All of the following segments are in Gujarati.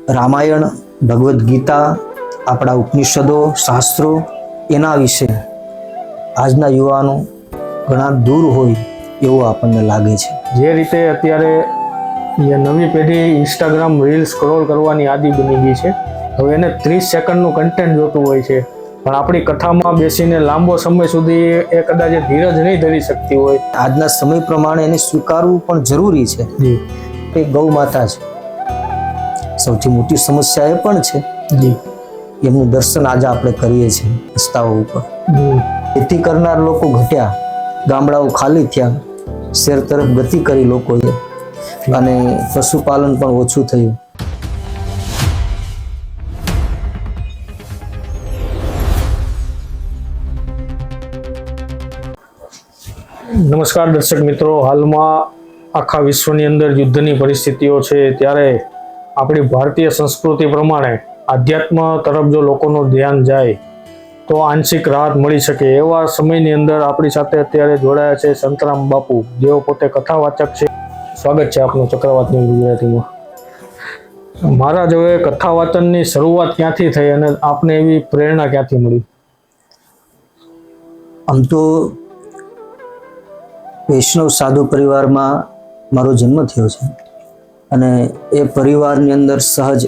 રામાયણ, ભગવદ્ ગીતા, આપણા ઉપનિષદો, શાસ્ત્રો એના વિશે આજના યુવાનો ઘણા દૂર હોય એવું આપણને લાગે છે. જે રીતે અત્યારે નવી પેઢી ઇન્સ્ટાગ્રામ રીલ સ્ક્રોલ કરવાની આદિ બની ગઈ છે, હવે એને 30 સેકન્ડનું કન્ટેન્ટ જોતું હોય છે, પણ આપણી કથામાં બેસીને લાંબો સમય સુધી એ કદાચ ધીરજ નહીં ધરી શકતી હોય. આજના સમય પ્રમાણે એને સ્વીકારવું પણ જરૂરી છે. એ ગૌ માતા છે, સૌથી મોટી સમસ્યા એ પણ છે. એમનું દર્શન આજે આપણે કરીએ છીએ રસ્તાઓ ઉપર. ખેતી કરનાર લોકો ઘટ્યા, ગામડાઓ ખાલી થયા, શહેર તરફ ગતિ કરી લોકોએ, અને પશુપાલન પણ ઓછું થયું. નમસ્કાર દર્શક મિત્રો, હાલમાં આખા વિશ્વની અંદર યુદ્ધની પરિસ્થિતિઓ છે, ત્યારે આપણી ભારતીય સંસ્કૃતિ પ્રમાણે આધ્યાત્મ તરફ જો લોકોનું ધ્યાન જાય તો આંશિક રાહત મળી શકે. એવા સમયની અંદર આપણી સાથે અત્યારે જોડાયા છે સંતરામ બાપુ, જેઓ પોતે કથાવાચક છે. સ્વાગત છે આપનું ચક્રવાતની ગુજરાતીમાં. મહારાજ, હવે કથા વાચનની શરૂઆત ક્યાંથી થઈ અને આપને એવી પ્રેરણા ક્યાંથી મળી? આમ તો વૈષ્ણવ સાધુ પરિવારમાં મારો જન્મ થયો છે, અને એ પરિવારની અંદર સહજ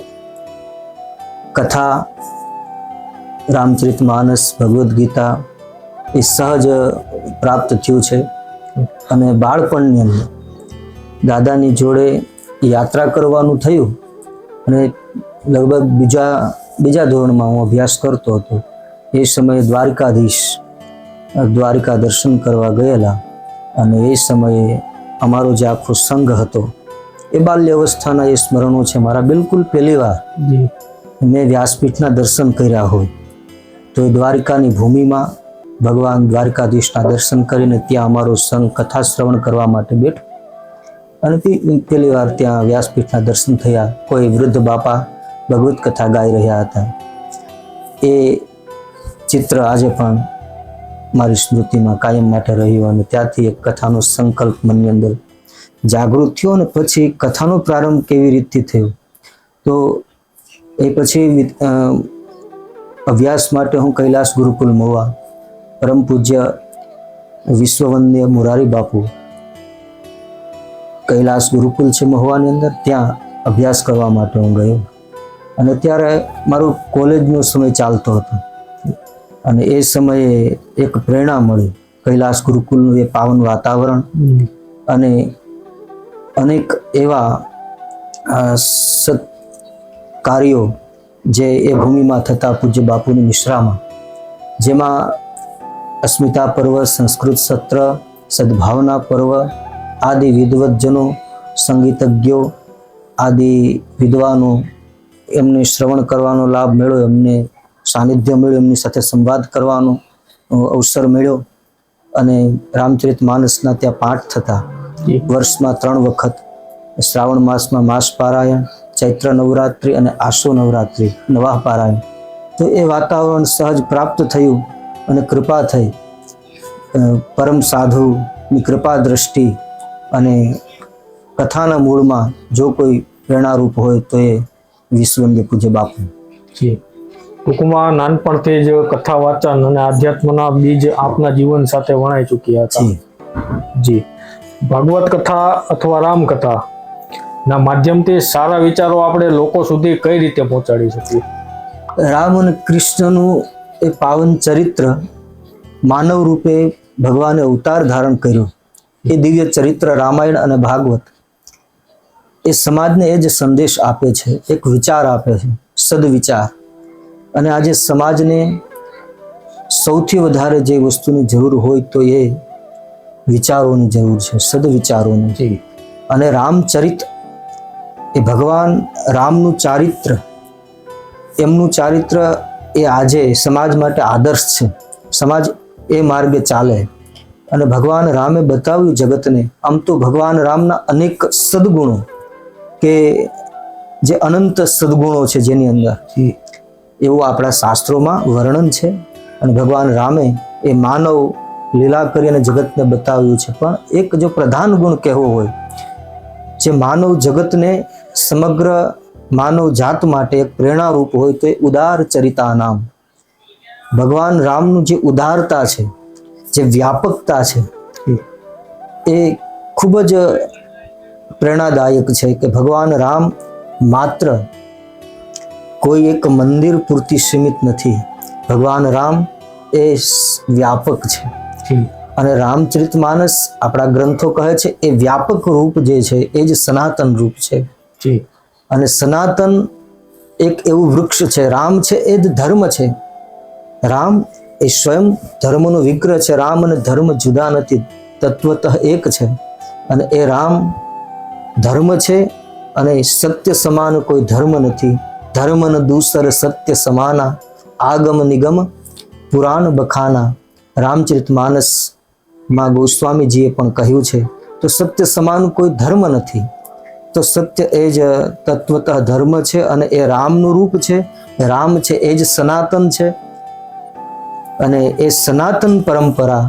કથા, રામચરિતમાનસ, ભગવદ્ ગીતા એ સહજ પ્રાપ્ત થયું છે. અને બાળપણની અંદર દાદાની જોડે યાત્રા કરવાનું થયું, અને લગભગ બીજા ધોરણમાં હું અભ્યાસ કરતો હતો. એ સમયે દ્વારિકા દર્શન કરવા ગયેલા, અને એ સમયે અમારો જે આખો સંઘ હતો એ બાલ્ય અવસ્થાના એ સ્મરણો છે મારા. બિલકુલ પહેલી વાર મેં વ્યાસપીઠના દર્શન કર્યા હોય તો એ દ્વારિકાની ભૂમિમાં ભગવાન દ્વારકાધીશના દર્શન કરીને ત્યાં અમારો સંઘ કથા શ્રવણ કરવા માટે બેઠો, અને પહેલી વાર ત્યાં વ્યાસપીઠના દર્શન થયા. કોઈ વૃદ્ધ બાપા ભગવત કથા ગાઈ રહ્યા હતા. એ ચિત્ર આજે પણ મારી સ્મૃતિમાં કાયમ માટે રહ્યું, અને ત્યાંથી એક કથાનો સંકલ્પ મનની અંદર જાગૃત થયો. અને પછી કથાનો પ્રારંભ કેવી રીતથી થયો, તો એ પછી અભ્યાસ માટે હું કૈલાસ ગુરુકુલ મહુવા, પરમ પૂજ્ય વિશ્વવંદ્ય મોરારી બાપુ કૈલાસ ગુરુકુલ છે મહુવાની અંદર, ત્યાં અભ્યાસ કરવા માટે હું ગયો. અને ત્યારે મારો કોલેજનો સમય ચાલતો હતો, અને એ સમયે એક પ્રેરણા મળી. કૈલાસ ગુરુકુલનું એ પાવન વાતાવરણ અને અનેક એવા સત કાર્યો જે એ ભૂમિમાં થતા પૂજ્ય બાપુની મિશ્રામાં, જેમાં અસ્મિતા પર્વ, સંસ્કૃત સત્ર, સદભાવના પર્વ આદિ વિદ્વજ્જનો, સંગીતજ્ઞો આદિ વિદ્વાનો, એમને શ્રવણ કરવાનો લાભ મળ્યો, એમને સાનિધ્ય મળ્યું, એમની સાથે સંવાદ કરવાનો અવસર મળ્યો. અને રામચરિતમાનસના ત્યાં પાઠ થતા વર્ષમાં 3 વખત, શ્રાવણ માસમાં માસ પારાયણ, ચૈત્ર નવરાત્રિ અને આસો નવરાત્રિ નવા પારાયણ. તો એ વાતાવરણ સહજ પ્રાપ્ત થયું, અને કૃપા થઈ, પરમ સાધુની કૃપા દ્રષ્ટિ. અને કથાના મૂળમાં જો કોઈ પ્રેરણારૂપ હોય તો એ વિશ્વવંદ્ય પૂજ્ય બાપુ. ટૂંકમાં નાનપણથી જ કથા વાચન અને આધ્યાત્મના બીજ આપના જીવન સાથે વણાઈ ચૂક્યા હતા. જી, ભાગવત કથા અથવા રામકથા ના માધ્યમથી સારા વિચારો આપણે લોકો સુધી કઈ રીતે પહોંચાડી શકીએ? રામ અને કૃષ્ણનું એ પાવન ચરિત્ર, માનવ રૂપે ભગવાને અવતાર ધારણ કર્યો, એ દિવ્ય ચરિત્ર રામાયણ અને ભાગવત એ સમાજને એ જ સંદેશ આપે છે, એક વિચાર આપે છે, સદવિચાર. અને આજે સમાજને સૌથી વધારે જે વસ્તુની જરૂર હોય તો એ વિચારોની જરૂર છે, સદવિચારોની. અને રામચરિત એ ભગવાન રામનું ચારિત્ર, એમનું ચારિત્ર એ આજે સમાજ માટે આદર્શ છે. સમાજ એ માર્ગે ચાલે. અને ભગવાન રામે બતાવ્યું જગતને. આમ તો ભગવાન રામના અનેક સદગુણો, કે જે અનંત સદગુણો છે જેની અંદર, એવું આપણા શાસ્ત્રોમાં વર્ણન છે. અને ભગવાન રામે એ માનવ લીલા કરી અને જગતને બતાવ્યું છે. પણ એક જો પ્રધાન ગુણ કહેવો હોય, જે માનવ જગતને સમગ્ર માનવ જાત માટે એક પ્રેરણારૂપ હોય તો એ ઉદાર ચરિતા નામ. ભગવાન રામનું જે ઉદારતા છે, જે વ્યાપકતા છે, એ ખૂબ જ પ્રેરણાદાયક છે કે ભગવાન રામ માત્ર કોઈ એક મંદિર પૂરતી સીમિત નથી. ભગવાન રામ એ વ્યાપક છે. અને રામચરિતમાનસ આપણા ગ્રંથો કહે છે એ વ્યાપક રૂપ જે છે એ જ સનાતન રૂપ છે. અને સનાતન એક એવું વૃક્ષ છે. રામ છે એ જ ધર્મ છે. રામ એ સ્વયં ધર્મનો વિગ્રહ છે. રામ અને ધર્મ જુદા નથી, તત્વતઃ એક છે. અને એ રામ ધર્મ છે અને સત્ય સમાન કોઈ ધર્મ નથી. ધર્મ ન દૂસર સત્ય સમાના, આગમ નિગમ પુરાણ બખાના. રામચરિતમાનસ માં ગોસ્વામીજીએ પણ કહ્યું છે તો સત્ય સમાન કોઈ ધર્મ નથી. તો સત્ય એ જ તત્વતઃ ધર્મ છે અને એ રામનું રૂપ છે. રામ છે એ જ સનાતન છે. અને એ સનાતન પરંપરા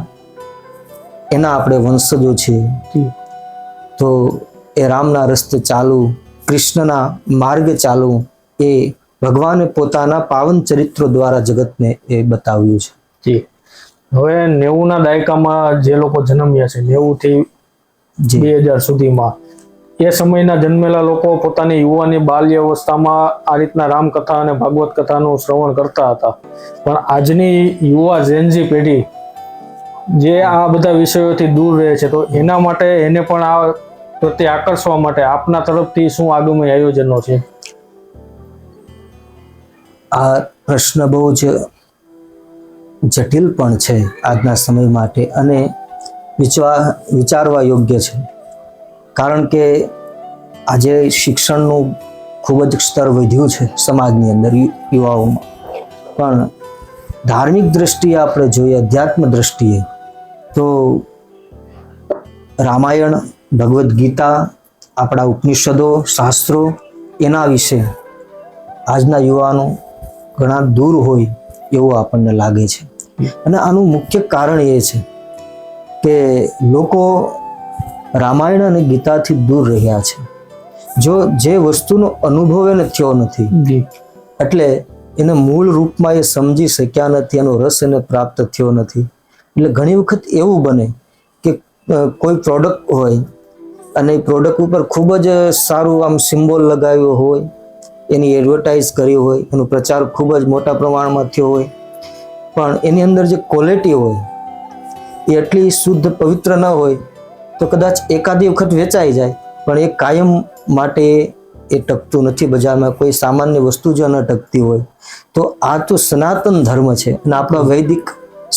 એના આપણે વંશજો છીએ. તો એ રામના રસ્તે ચાલવું, કૃષ્ણના માર્ગે ચાલવું, એ ભગવાને પોતાના પાવન ચરિત્રો દ્વારા જગતને એ બતાવ્યું છે. હવે 90ના દાયકામાં જે લોકો જન્મ્યા છે, 90 થી 2000 સુધીમાં, એ સમયના જન્મેલા લોકો પોતાની યુવાની બાલ્ય અવસ્થામાં આ રીતના રામકથા અને ભાગવત કથાનું શ્રવણ કરતા હતા. પણ આજની યુવા ઝેનઝી પેઢી જે આ બધા વિષયોથી દૂર રહે છે, તો એના માટે એને પણ આ પ્રત્યે આકર્ષવા માટે આપના તરફથી શું આગામી આયોજનો છે? આ પ્રશ્ન બહુ જ જટિલ પણ છે આજના સમય માટે અને વિચારવા યોગ્ય છે. કારણ કે આજે શિક્ષણનું ખૂબ જ સ્તર વધ્યું છે સમાજની અંદર, યુવાઓમાં. પણ ધાર્મિક દ્રષ્ટિએ આપણે જોઈએ, અધ્યાત્મ દ્રષ્ટિએ, તો રામાયણ, ભગવદ્ ગીતા, આપણા ઉપનિષદો, શાસ્ત્રો, એના વિશે આજના યુવાનો ઘણા દૂર હોય એવું આપણને લાગે છે. અને આનું મુખ્ય કારણ એ છે કે લોકો રામાયણ અને ગીતાથી દૂર રહ્યા છે. જો જે વસ્તુનો અનુભવ એને થયો નથી, એટલે એને મૂળ રૂપમાં એ સમજી શક્યા નથી, એનો રસ એને પ્રાપ્ત થયો નથી. એટલે ઘણી વખત એવું બને કે કોઈ પ્રોડક્ટ હોય અને એ પ્રોડક્ટ ઉપર ખૂબ જ સારું આમ સિમ્બોલ લગાવ્યો હોય, એની એડવર્ટાઇઝ કરી હોય, એનો પ્રચાર ખૂબ જ મોટા પ્રમાણમાં થયો હોય, પણ એની અંદર જે ક્વોલિટી હોય એ એટલી શુદ્ધ પવિત્ર ન હોય તો કદાચ એકાદી વખત વેચાઈ જાય, પણ એ કાયમ માટે એ ટકતું નથી બજારમાં. કોઈ સામાન્ય વસ્તુ જો ન ટકતી હોય તો આ તો સનાતન ધર્મ છે. અને આપણા વૈદિક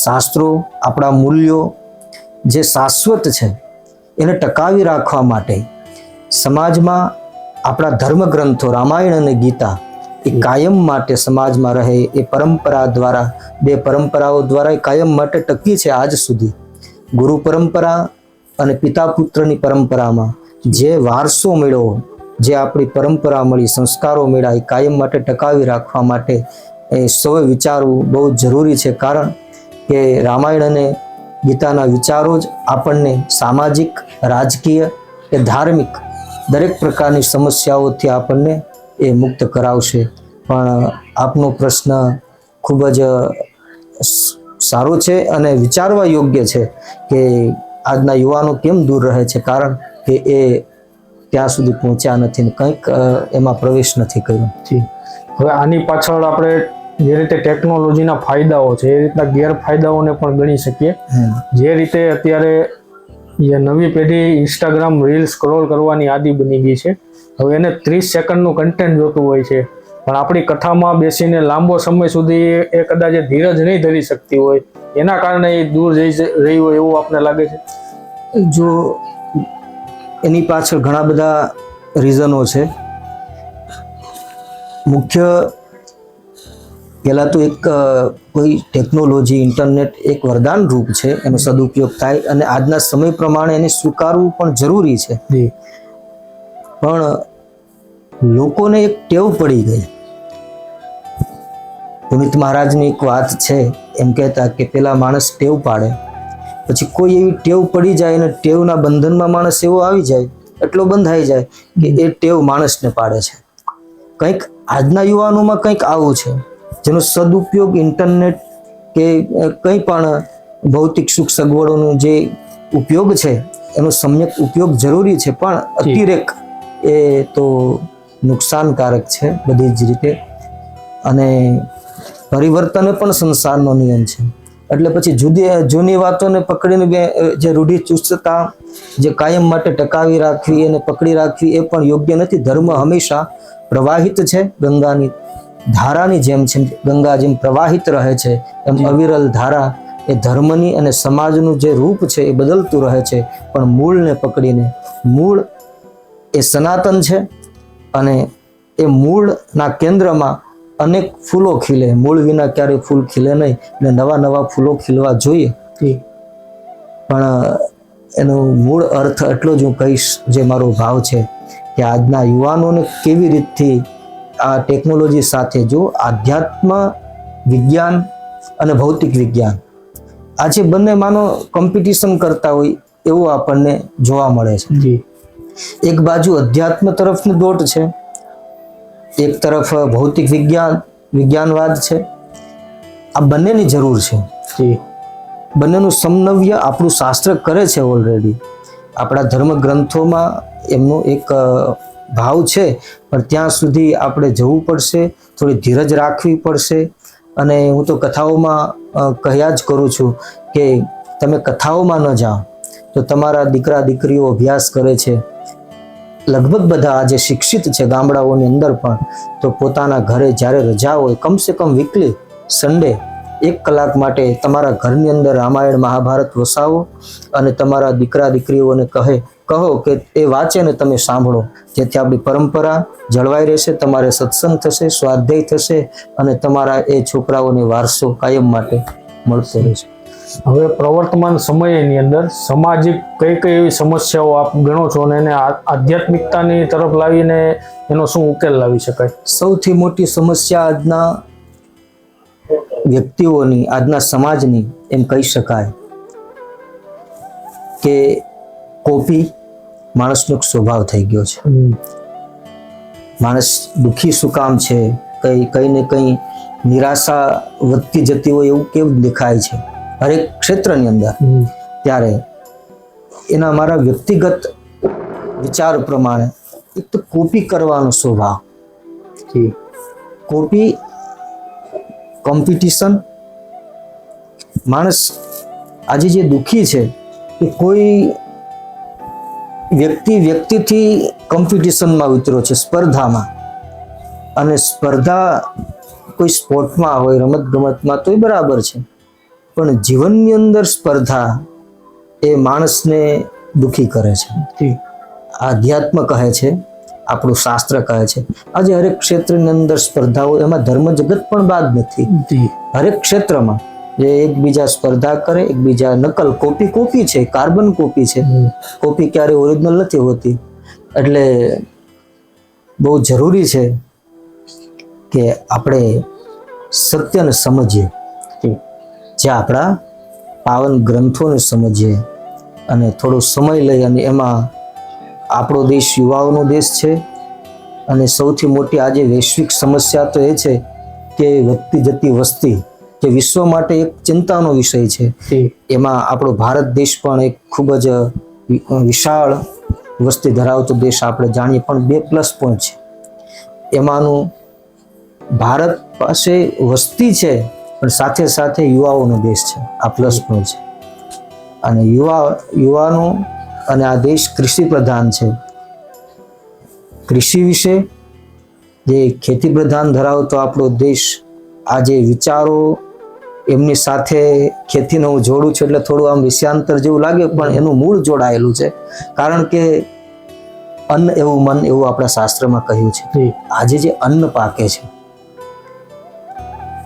શાસ્ત્રો, આપણા મૂલ્યો જે શાશ્વત છે એને ટકાવી રાખવા માટે સમાજમાં આપણા ધર્મ ગ્રંથો રામાયણ અને ગીતા એ કાયમ માટે સમાજમાં રહે, એ પરંપરા દ્વારા, બે પરંપરાઓ દ્વારા એ કાયમ માટે ટકી છે આજ સુધી. ગુરુ પરંપરા અને પિતા પુત્રની પરંપરામાં જે વારસો મળ્યો, જે આપણી પરંપરા મળી, સંસ્કારો મળ્યા, એ કાયમ માટે ટકાવી રાખવા માટે એ સૌએ વિચારવું બહુ જરૂરી છે. કારણ કે રામાયણ અને ગીતાના વિચારો જ આપણને સામાજિક, રાજકીય કે ધાર્મિક દરેક પ્રકારની સમસ્યાઓથી આપણને એ મુક્ત કરાવશે. પણ આપનો પ્રશ્ન ખૂબ જ સારો છે અને વિચારવા યોગ્ય છે કે આજના યુવાનો કેમ દૂર રહે છે. કારણ કે એ ત્યાં સુધી પહોંચ્યા નથી ને કંઈક એમાં પ્રવેશ નથી કર્યો. હવે આની પાછળ આપણે જે રીતે ટેકનોલોજીના ફાયદાઓ છે એ રીતના ગેરફાયદાઓને પણ ગણી શકીએ. જે રીતે અત્યારે જે નવી પેઢી ઇન્સ્ટાગ્રામ રીલ સ્ક્રોલ કરવાની આદી બની ગઈ છે, હવે એને 30 સેકન્ડનું કન્ટેન્ટ જોતું હોય છે, પણ આપણી કથામાં બેસીને લાંબો સમય સુધી એ કદાચ ધીરજ નહીં ધરી શકતી હોય, એના કારણે એ દૂર જઈ રહી હોય એવું આપને લાગે છે? જો એની પાછળ ઘણા બધા રીઝનો છે. મુખ્ય પહેલાં તો એક કોઈ ટેકનોલોજી, ઇન્ટરનેટ એક વરદાન રૂપ છે, એનો સદુપયોગ થાય અને આજના સમય પ્રમાણે એને સ્વીકારવું પણ જરૂરી છે. પણ લોકોને એક ટેવ પડી ગઈ. પુનિત મહારાજની એક વાત છે, એમ કહેતા કે પેલા માણસ ટેવ પાડે, પછી કોઈ એવી ટેવ પડી જાય અને ટેવના બંધનમાં માણસ એવો આવી જાય, એટલો બંધાઈ જાય કે એ ટેવ માણસને પાડે છે. કંઈક આજના યુવાનોમાં કંઈક આવું છે જેનો સદુપયોગ ઇન્ટરનેટ કે કંઈ પણ ભૌતિક સુખ સગવડોનો જે ઉપયોગ છે એનો સમ્યક ઉપયોગ જરૂરી છે, પણ અતિરેક એ તો નુકસાનકારક છે બધી જ રીતે. અને પરિવર્તન પણ સંસારનો નિયમ છે. એટલે પછી જૂની વાતોને પકડીને જે રૂઢિચુસ્તતા જે કાયમ માટે ટકાવી રાખવી અને પકડી રાખવી એ પણ યોગ્ય નથી. ધર્મ હંમેશા પ્રવાહિત છે, ગંગાની ધારાની જેમ છે. ગંગા જેમ પ્રવાહિત રહે છે એમ અવિરલ ધારા એ ધર્મની અને સમાજનું જે રૂપ છે એ બદલતું રહે છે, પણ મૂળને પકડીને. મૂળ એ સનાતન છે અને એ મૂળના કેન્દ્રમાં અનેક ફૂલો ખીલે. મૂળ વિના ક્યારેય ફૂલ ખીલે નહીં, અને નવા નવા ફૂલો ખીલવા જોઈએ. પણ એનો મૂળ અર્થ એટલો જ હું કહીશ, જે મારો ભાવ છે કે આજના યુવાનોને કેવી રીતથી આ ટેકનોલોજી સાથે જો આધ્યાત્મ વિજ્ઞાન અને ભૌતિક વિજ્ઞાન આજે બંને માનો કોમ્પિટિશન કરતા હોય એવું આપણને જોવા મળે છે. એક બાજુ અધ્યાત્મ તરફની દોટ છે, એક તરફ ભૌતિક વિજ્ઞાનવાદ છે. આ બંનેની જરૂર છે. બંનેનું સમન્વય આપણું શાસ્ત્ર કરે છે ઓલરેડી. આપણા ધર્મ ગ્રંથોમાં એમનો એક ભાવ છે, પણ ત્યાં સુધી આપણે જવું પડશે, થોડી ધીરજ રાખવી પડશે. અને હું તો કથાઓમાં કહ્યા જ કરું છું કે તમે કથાઓમાં ન જાઓ તો તમારા દીકરા દીકરીઓ અભ્યાસ કરે છે, લગભગ બધા આજે શિક્ષિત છે ગામડાઓની અંદર પણ, તો પોતાના ઘરે જ્યારે રજા હોય કમસે કમ વીકલી સન્ડે 1 કલાક માટે તમારા ઘરની અંદર રામાયણ મહાભારત વસાવો અને તમારા દીકરા દીકરીઓને કહો કે એ વાંચે ને તમે સાંભળો, જેથી આપણી પરંપરા જળવાઈ રહેશે, તમારે સત્સંગ થશે, સ્વાધ્યાય થશે અને તમારા એ છોકરાઓને વારસો કાયમ માટે મળતો રહેશે. હવે પ્રવર્તમાન સમયની અંદર સામાજિક કઈ કઈ એવી સમસ્યાઓ આપ ગણો છો અને એને આધ્યાત્મિકતાની તરફ લાવીને એનો શું ઉકેલ લાવી શકાય? સૌથી મોટી સમસ્યા આજના વ્યક્તિઓની, આજના સમાજની એમ કહી શકાય કે કોપી માણસનો એક સ્વભાવ થઈ ગયો છે. માણસ દુઃખી શું કામ છે, કઈ ને કઈ નિરાશા વધતી જતી હોય એવું કેવું દેખાય છે હરેક ક્ષેત્રની અંદર. ત્યારે એના મારા વ્યક્તિગત વિચાર પ્રમાણે એક તો કોપી કરવાનો સ્વભાવ, કોપી, કોમ્પિટિશન. માણસ આજે જે દુઃખી છે એ કોઈ વ્યક્તિથી કોમ્પિટિશનમાં ઉતર્યો છે, સ્પર્ધામાં. અને સ્પર્ધા કોઈ સ્પોર્ટમાં હોય, રમત ગમતમાં તો એ બરાબર છે, પણ જીવનની અંદર સ્પર્ધા એ માણસને દુઃખી કરે છે. આધ્યાત્મ કહે છે, આપણું શાસ્ત્ર કહે છે આજે હરેક ક્ષેત્રની અંદર સ્પર્ધાઓ, એમાં ધર્મ જગત પણ બાદ નથી. હરેક ક્ષેત્રમાં જે એકબીજા સ્પર્ધા કરે, એકબીજા નકલ, કોપી છે, કાર્બન કોપી છે. કોપી ક્યારે ઓરિજિનલ નથી હોતી. એટલે બહુ જરૂરી છે કે આપણે સત્યને સમજીએ, જે આપણા પાવન ગ્રંથોને સમજીએ અને થોડો સમય લઈ. અને એમાં આપણો દેશ યુવાઓનો દેશ છે અને સૌથી મોટી આજે વૈશ્વિક સમસ્યા તો એ છે કે વધતી જતી વસ્તી, જે વિશ્વ માટે એક ચિંતાનો વિષય છે. એમાં આપણો ભારત દેશ પણ એક ખૂબ જ વિશાળ વસ્તી ધરાવતો દેશ આપણે જાણીએ, પણ 2 પ્લસ પોઈન્ટ છે. એમાંનું ભારત પાસે વસ્તી છે પણ સાથે સાથે યુવાઓનો દેશ છે, આ પ્લસ પોઈન્ટ છે. અને યુવાનો અને આ દેશ કૃષિ પ્રધાન છે. કૃષિ વિશે જે ખેતી પ્રધાન ધરાવતો આપણો દેશ, આજે વિચારો એમની સાથે ખેતીને હું જોડું છું એટલે થોડું આમ વિષયાંતર જેવું લાગે, પણ એનું મૂળ જોડાયેલું છે. કારણ કે અન્ન એવું મન, એવું આપણા શાસ્ત્રમાં કહ્યું છે. આજે જે અન્ન પાકે છે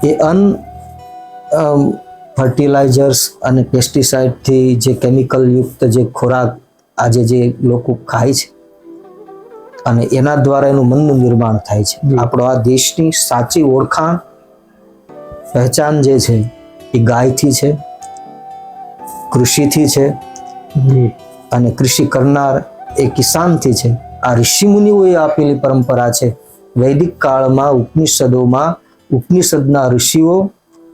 એ અન્ન ફર્ટિલાઇઝર્સ અને પેસ્ટિસાઇડથી જે કેમિકલ યુક્ત જે ખોરાક આજે જે લોકો ખાય છે અને એના દ્વારા એનું મનનું નિર્માણ થાય છે. આપણો આ દેશની સાચી ઓળખાણ, પહેચાન જે છે એ ગાયથી છે, કૃષિથી છે અને કૃષિ કરનાર એ કિસાનથી છે. આ ઋષિ મુનિઓએ આપેલી પરંપરા છે વૈદિક કાળમાં ઉપનિષદોમાં ઉપનિષદના ઋષિઓ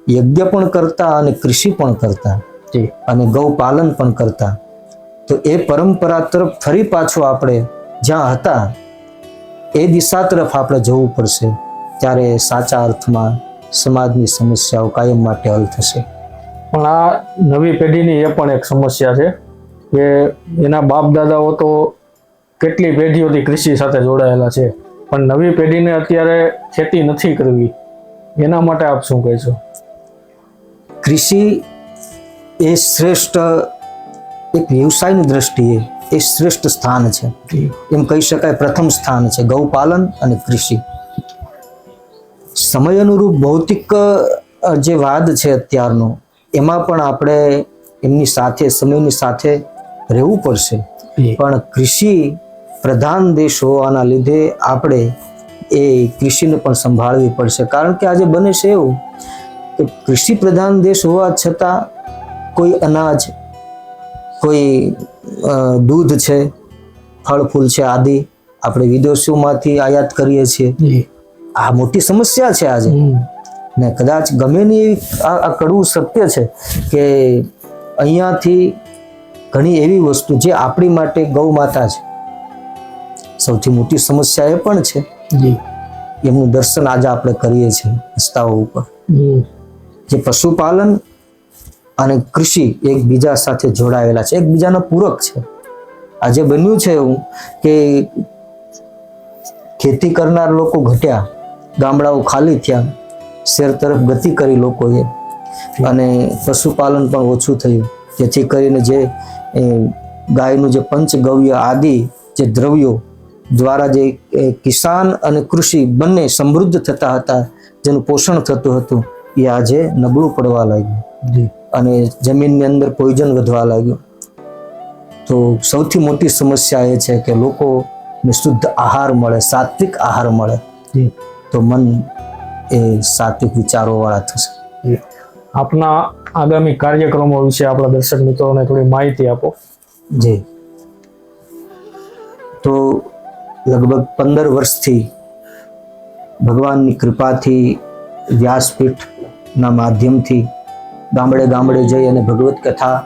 યજ્ઞ પણ કરતા અને કૃષિ પણ કરતા અને ગૌપાલન પણ કરતા. તો એ પરંપરા તરફ ફરી પાછું આપણે જ્યાં હતા એ દિશા તરફ આપણે જવું પડશે, ત્યારે સાચા અર્થમાં સમાજની સમસ્યાઓ કાયમ માટે હલ થશે. પણ આ નવી પેઢીની એ પણ એક સમસ્યા છે કે એના બાપ દાદાઓ તો કેટલી પેઢીઓથી કૃષિ સાથે જોડાયેલા છે, પણ નવી પેઢીને અત્યારે ખેતી નથી કરવી. એના માટે આપ શું કહેશો? કૃષિ એ શ્રેષ્ઠ, એક વ્યવસાયની દ્રષ્ટિએ એ શ્રેષ્ઠ સ્થાન છે, એમ કહી શકાય. પ્રથમ સ્થાન છે ગૌપાલન અને કૃષિ. સમય અનુરૂપ ભૌતિક જે વાદ છે અત્યારનો, એમાં પણ આપણે એમની સાથે, સમયની સાથે રહેવું પડશે. પણ કૃષિ પ્રધાન દેશ હોવાના લીધે આપણે એ કૃષિને પણ સંભાળવી પડશે. કારણ કે આજે બને છે એવું કે કૃષિ પ્રધાન દેશ હોવા છતાં કોઈ અનાજ, કોઈ દૂધ છે, ફળ ફૂલ છે આદિ આપણે વિદેશોમાંથી આયાત કરીએ છીએ. આ મોટી સમસ્યા છે આજે. ને કદાચ ગમે ની આ કડવું સત્ય છે કે અહીંયાથી ઘણી એવી વસ્તુ જે આપણી માટે ગૌ માતા છે, સૌથી મોટી સમસ્યા એ પણ છે. એમનું દર્શન આજે આપણે કરીએ છીએ રસ્તાઓ ઉપર. જે પશુપાલન અને કૃષિ એકબીજા સાથે જોડાયેલા છે, એકબીજાના પૂરક છે. આજે બન્યું છે એવું કે ખેતી કરનાર લોકો ઘટ્યા, ગામડાઓ ખાલી થયા, શહેર તરફ ગતિ કરી લોકોએ, અને પશુપાલન પણ ઓછું થયું. જેથી કરીને જે ગાયનું જે પંચગવ્ય આદિ જે દ્રવ્યો દ્વારા જે કિસાન અને કૃષિ બંને સમૃદ્ધ થતા હતા, જેનું પોષણ થતું હતું, એ આજે નબળું પડવા લાગ્યું અને જમીનની અંદર પોઈઝન વધવા લાગ્યું. તો સૌથી મોટી સમસ્યા એ છે કે લોકોને શુદ્ધ આહાર મળે, સાત્વિક આહાર મળે, તો મન એ સાત્વિક વિચારો વાળા થશે. આપના આગામી કાર્યક્રમો વિશે આપણા દર્શક મિત્રોને થોડી માહિતી આપો. જી, તો લગભગ 15 વર્ષથી ભગવાનની કૃપાથી વ્યાસપીઠના માધ્યમથી ગામડે ગામડે જઈ અને ભગવત કથા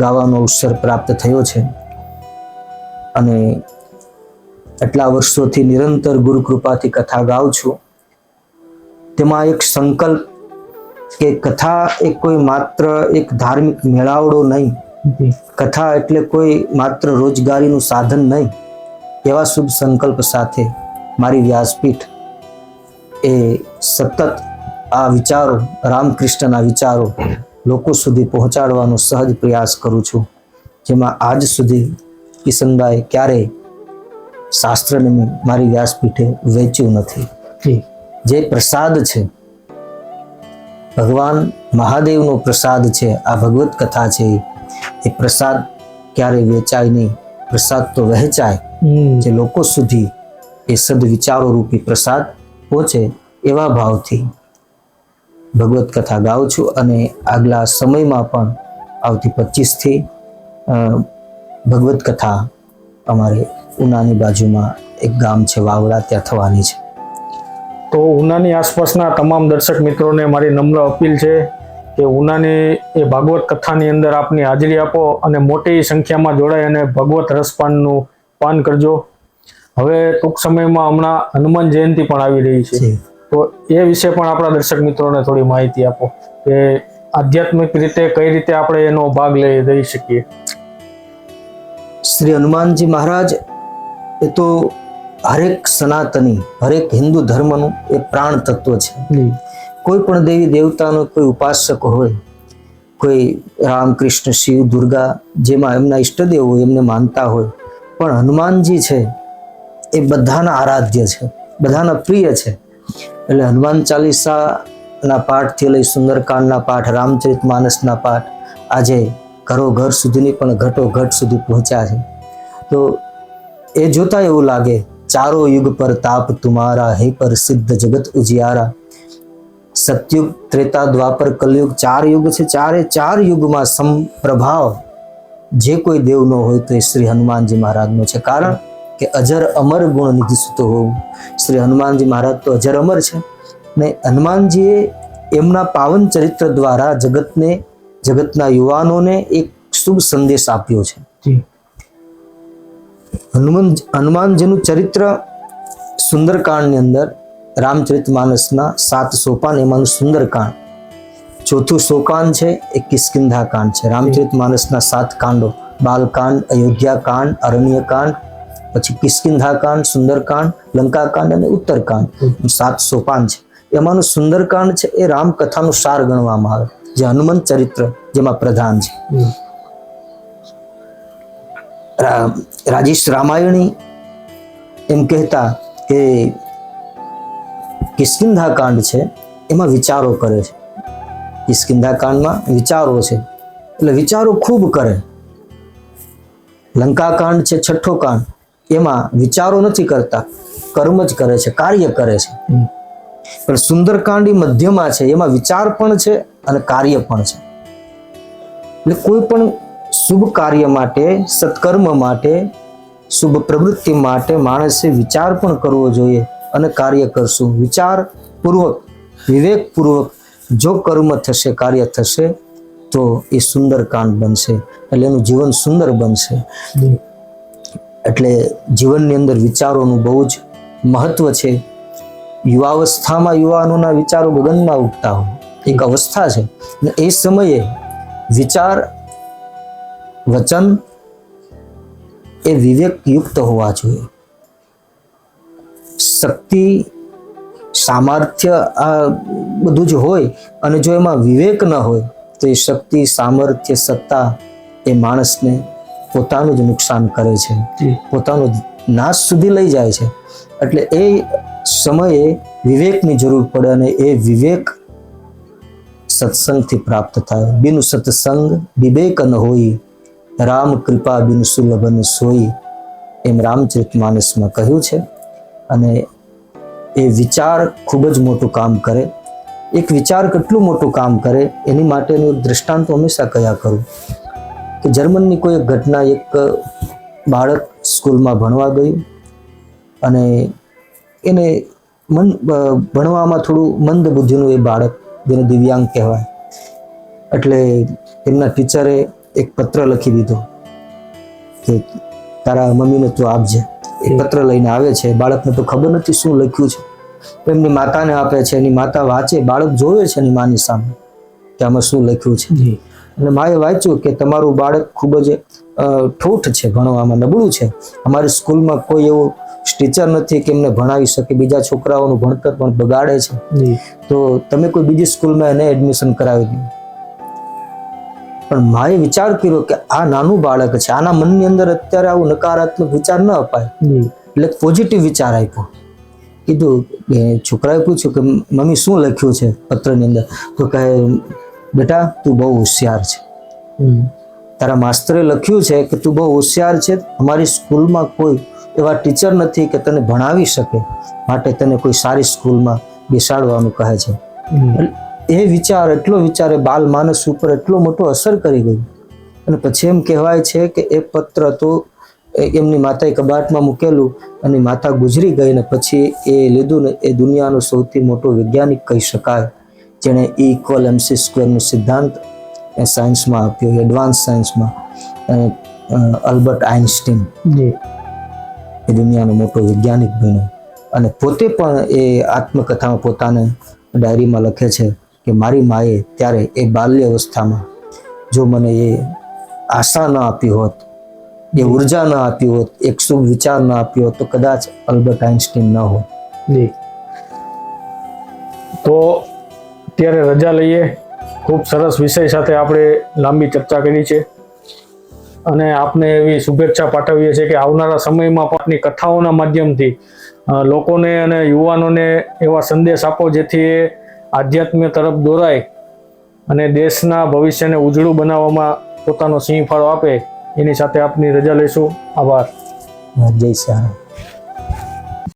ગાવાનો અવસર પ્રાપ્ત થયો છે. અને એટલા વર્ષોથી નિરંતર ગુરુ કૃપાથી કથા ગાઉં છું. તેમાં એક સંકલ્પ કે કથા એ કોઈ માત્ર એક ધાર્મિક મેળાવડો નહીં, કથા એટલે કોઈ માત્ર રોજગારીનું સાધન નહીં. એવા શુભ સંકલ્પ સાથે મારી વ્યાસપીઠ એ સતત આ વિચારો, રામકૃષ્ણના વિચારો લોકો સુધી પહોંચાડવાનો સહજ પ્રયાસ કરું છું. જેમાં આજ સુધી કિશનભાઈ ક્યારેય શાસ્ત્રને મારી વ્યાસપીઠે વેચ્યું નથી. જે પ્રસાદ છે, ભગવાન મહાદેવનો પ્રસાદ છે, આ ભગવત કથા છે, એ પ્રસાદ ક્યારેય વેચાય નહીં. પ્રસાદ તો વહેંચાય, જે લોકો સુધી એ સદવિચારો રૂપી પ્રસાદ પહોંચે, એવા ભાવથી ભગવત કથા ગાઉં છું. અને આગલા સમયમાં પણ આવતી 25થી ભગવત કથા અમારે ઉનાની બાજુમાં એક ગામ છે વાવડા, ત્યાં થવાની છે. તો ઉનાની આસપાસના તમામ દર્શક મિત્રોને મારી નમ્ર અપીલ છે કે ઉનાની એ ભાગવત કથાની અંદર આપની હાજરી આપો અને મોટી સંખ્યામાં જોડાઈ અને ભગવત રસપાનનું પાન કરજો. હવે ટૂંક સમયમાં હમણાં હનુમાન જયંતિ પણ આવી રહી છે, તો એ વિશે પણ આપણા દર્શક મિત્રોને થોડી માહિતી આપો કે આધ્યાત્મિક રીતે કઈ રીતે આપણે એનો ભાગ લઈ શકીએ. શ્રી હનુમાનજી મહારાજ એ તો હરેક સનાતની, હરેક હિન્દુ ધર્મનું એ પ્રાણ તત્વ છે. કોઈ પણ દેવી દેવતાનો કોઈ ઉપાસક હોય, કોઈ રામ, કૃષ્ણ, શિવ, દુર્ગા, જેમાં એમના ઈષ્ટદેવ હોય એમને માનતા હોય, પણ હનુમાનજી છે એ બધાના આરાધ્ય છે, બધાના પ્રિય છે. એટલે હનુમાન ચાલીસાના પાઠથી લઈ સુંદરકાંડના પાઠ, રામચરિત માનસના પાઠ આજે ઘરો ઘર સુધીની પણ ઘટો ઘટ સુધી પહોંચ્યા છે. તો એ જોતા એવું લાગે, ચારો યુગ પર તાપ તુમારા, હે પર સિદ્ધ જગત ઉજિયારા. સતયુગ, ત્રેતા, દ્વાપર, કલયુગ, 4 યુગ છે. ચાર યુગમાં સમપ્રભાવ જે કોઈ દેવનો હોય તો એ શ્રી હનુમાનજી મહારાજનો છે. કારણ કે અજર અમર ગુણ નિધિ સુતો હોવું. શ્રી હનુમાનજી મહારાજ તો અજર અમર છે ને હનુમાનજીએ એમના પાવન ચરિત્ર દ્વારા જગતના યુવાનોને એક શુભ સંદેશ આપ્યો છે. જી હનુમાનજીનું ચરિત્ર સુંદરકાંડની અંદર રામચરિતમાનસના 7 સોપાન એમાંનું સુંદરકાંડ ચોથું સોપાન છે એ કિષ્કિંધા કાંડ છે. રામચરિતમાનસના 7 કાંડો બાલકાંડ, અયોધ્યાકાંડ, અરણ્યકાંડ, પછી કિષ્કિંધાકાંડ, સુંદરકાંડ, લંકાકાંડ અને ઉત્તરકાંડ 7 સોપાન છે. એમાંનું સુંદરકાંડ છે એ રામકથાનું સાર ગણવામાં આવે, જે હનુમંત ચરિત્ર જેમાં પ્રધાન છે. રાજેશ રામાયણી એમ કહેતા કે કિષ્કિંધા કાંડ છે એમાં વિચારો કરે છે. કિષ્કિંધા કાંડમાં વિચારો છે એટલે વિચારો ખૂબ કરે. લંકા કાંડ છે છઠ્ઠો કાંડ, એમાં વિચારો નથી કરતા, કર્મ જ કરે છે, કાર્ય કરે છે. પણ સુંદરકાંડ મધ્યમાં છે, એમાં વિચાર પણ છે અને કાર્ય પણ છે. એટલે કોઈ પણ શુભ કાર્ય માટે, સત્કર્મ માટે, શુભ પ્રવૃત્તિ માટે માણસે વિચાર પણ કરવો જોઈએ અને કાર્ય કરશું. વિચાર પૂર્વક, વિવેક પૂર્વક જો કર્મ થશે, કાર્ય થશે તો એ સુંદર કાંડ બનશે, એટલે એનું જીવન સુંદર બનશે. એટલે જીવનની અંદર વિચારોનું બહુ જ મહત્વ છે. યુવાવસ્થામાં યુવાનોના વિચારો ગગનમાં ઉઠતા હોય એક અવસ્થા છે, અને એ સમયે વિચાર, વચન એ વિવેકયુક્ત હોવા જોઈએ. શક્તિ, સામર્થ્ય આ બધું જ હોય, અને જો એમાં વિવેક ન હોય તો એ શક્તિ, સામર્થ્ય, સત્તા એ માણસને પોતાનું જ નુકસાન કરે છે, પોતાનો નાશ સુધી લઈ જાય છે. એટલે એ સમયે વિવેકની જરૂર પડે, અને એ વિવેક સત્સંગથી પ્રાપ્ત થાય. બિન સત્સંગ વિવેક ન હોય, રામ કૃપા બિન સુલભ ન સોઈ, એમ રામચરિતમાનસમાં કહ્યું છે. અને એ વિચાર ખૂબ જ મોટું કામ કરે. એક વિચાર કેટલું મોટું કામ કરે એની માટેનું એક દ્રષ્ટાંત હંમેશા કયા કરું કે જર્મનની કોઈ એક ઘટના, એક બાળક સ્કૂલમાં ભણવા ગયું અને એને ભણવામાં થોડું મંદ બુદ્ધિનું એ બાળક, જેને દિવ્યાંગ કહેવાય. એટલે એમના ટીચરે એક પત્ર લખી દીધો કે તારા મમ્મીને તું આપજે. એ પત્ર લઈને આવે છે, બાળકને તો ખબર નથી શું લખ્યું છે. એમની માતાને આપે છે, એની માતા વાંચે, બાળક જોવે છે એની માની સામે કે આમાં શું લખ્યું છે. અને માએ વાંચ્યું કે તમારું બાળક ખૂબ જ ઠોઠ છે, ભણવામાં નબળું છે. અમારી સ્કૂલમાં કોઈ એવું ટીચર નથી કે એમને ભણાવી શકે, બીજા છોકરાઓનું ભણતર પણ બગાડે છે, તો તમે કોઈ બીજી સ્કૂલમાં એને એડમિશન કરાવી દો. પણ માએ વિચાર કર્યો કે આ નાનું બાળક છે, આના મનની અંદર અત્યારે આવું નકારાત્મક વિચાર ન અપાય, એટલે પોઝિટિવ વિચાર આપ્યો. કીધું, છોકરાએ પૂછ્યું કે મમ્મી શું લખ્યું છે પત્રની અંદર? તો કહે બેટા તું બહુ હોશિયાર છે, તારા માસ્તરે લખ્યું છે કે તું બહુ હોશિયાર છે, અમારી સ્કૂલમાં કોઈ એવા ટીચર નથી કે તને ભણાવી શકે, માટે તને કોઈ સારી સ્કૂલમાં બેસાડવાનું કહે છે. એ વિચાર, એટલો વિચાર બાલ માનસ ઉપર એટલો મોટો અસર કરી ગયો. અને પછી એમ કહેવાય છે કે એ પત્ર તો એમની માતાએ કબાટમાં મૂકેલું અને માતા ગુજરી ગઈ, ને પછી એ લીધું ને એ દુનિયાનો સૌથી મોટો વૈજ્ઞાનિક કહી શકાય, જેણે E=mc² નો સિદ્ધાંત સાયન્સમાં આપ્યો, એડવાન્સ સાયન્સમાં, અલ્બર્ટ આઇન્સ્ટીન. એ દુનિયાનો મોટો વૈજ્ઞાનિક બન્યો. અને પોતે પણ એ આત્મકથામાં પોતાને ડાયરીમાં લખે છે કે મારી માએ ત્યારે એ બાલ્ય અવસ્થામાં જો મને એ આશા ન આપી હોત, એ ઉર્જા ન આપી હોત, એક શુભ વિચાર ન આપ્યો હોત, તો કદાચ અલ્બર્ટ આઇન્સ્ટીન ન હોત. તો અત્યારે રજા લઈએ. ખૂબ સરસ વિષય સાથે આપણે લાંબી ચર્ચા કરી છે, અને આપને એવી શુભેચ્છા પાઠવીએ છીએ કે આવનારા સમયમાં પણ આપની કથાઓના માધ્યમથી લોકોને અને યુવાનોને એવા સંદેશ આપો જેથી એ આધ્યાત્મ તરફ દોરાય અને દેશના ભવિષ્યને ઉજળું બનાવવામાં પોતાનો સિંહ ફાળો આપે. એની સાથે આપની રજા લઈશું. આભાર. જય શ્રી રામ.